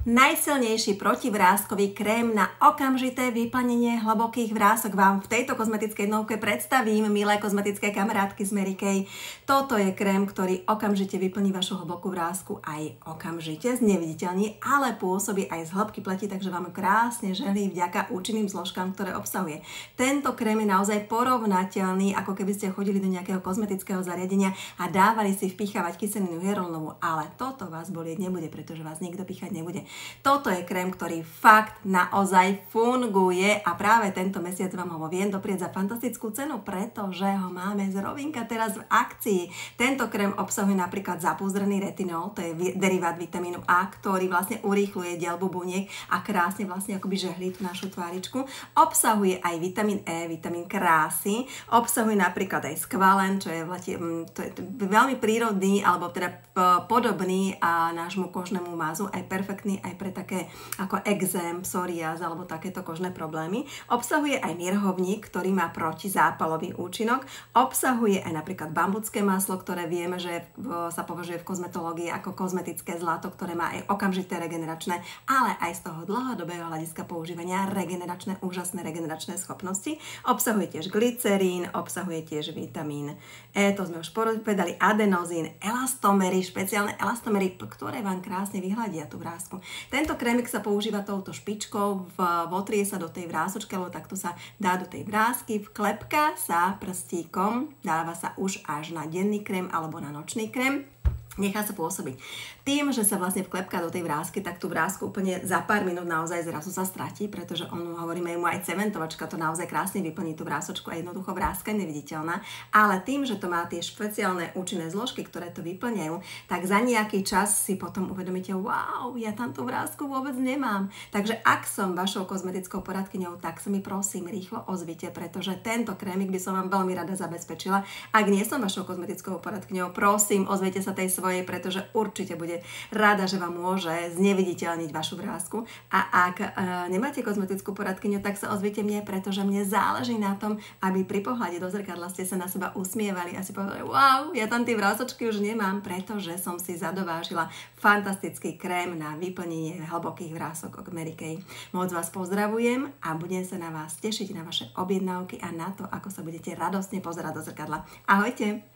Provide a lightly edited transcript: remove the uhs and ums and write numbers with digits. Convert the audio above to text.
Najsilnejší protivráskový krém na okamžité vyplnenie hlbokých vrások vám v tejto kozmetickej novke predstavím, milé kozmetické kamarátky z Mary Kay. Toto je krém, ktorý okamžite vyplní vašu hlbokú vrásku aj okamžite, zneviditeľní, ale pôsobí aj z hĺbky pleti, takže vám krásne žehlí vďaka účinným zložkám, ktoré obsahuje. Tento krém je naozaj porovnateľný, ako keby ste chodili do nejakého kozmetického zariadenia a dávali si vpichávať kyselinu hyaluronovú, ale toto vás bolieť nebude, pretože vás nikto píchať nebude. Toto je krém, ktorý fakt naozaj funguje a práve tento mesiac vám ho viem doprieť za fantastickú cenu, pretože ho máme z Rovinka teraz v akcii. Tento krém obsahuje napríklad zapúzdrený retinol, to je derivát vitamínu A, ktorý vlastne urýchľuje diaľbu buniek a krásne vlastne akoby žehlí tú našu tváričku. Obsahuje aj vitamín E, vitamín krásy, obsahuje napríklad aj skvalen, čo je veľmi prírodný, alebo teda podobný nášmu kožnému mazu, aj perfektný aj pre také ako exém, psoriáz alebo takéto kožné problémy. Obsahuje aj mirhovník, ktorý má protizápalový účinok. Obsahuje aj napríklad bambucké maslo, ktoré vieme, že sa považuje v kozmetológii ako kozmetické zlato, ktoré má aj okamžité regeneračné, ale aj z toho dlhodobého hľadiska používania úžasné regeneračné schopnosti. Obsahuje tiež glycerín, obsahuje tiež vitamín E, to sme už povedali, adenozín, elastomery, špeciálne elastomery, ktoré vám krásne vyhľadia tú vrásku. Tento krémik sa používa touto špičkou, votrie sa do tej vrásočky, alebo takto sa dá do tej vrásky, vklepka sa prstíkom, dáva sa už až na denný krém alebo na nočný krém. Nechá sa pôsobiť. Tým, že sa vlastne vklepká do tej vrásky, tak tú vrásku úplne za pár minút naozaj zrazu sa stratí, pretože hovoríme mu aj cementovačka, to naozaj krásne vyplní tú vrásočku a jednoducho vráska je neviditeľná. Ale tým, že to má tie špeciálne účinné zložky, ktoré to vyplňajú, tak za nejaký čas si potom uvedomíte, wow, ja tam tú vrásku vôbec nemám. Takže ak som vašou kozmetickou poradkyňou, tak sa mi prosím rýchlo ozvite, pretože tento krémik by som vám veľmi rada zabezpečila. Ak nie som vašou kozmetickou poradkyňou, prosím, ozvite sa tej pretože určite bude rada, že vám môže zneviditeľniť vašu vrásku. A ak nemáte kozmetickú poradkyňu, tak sa ozvite mne, pretože mne záleží na tom, aby pri pohľade do zrkadla ste sa na seba usmievali a si povedali, wow, ja tam tie vrásočky už nemám, pretože som si zadovážila fantastický krém na vyplnenie hlbokých vrások od Mary Kay. Moc vás pozdravujem a budem sa na vás tešiť, na vaše objednávky a na to, ako sa budete radostne pozerať do zrkadla. Ahojte!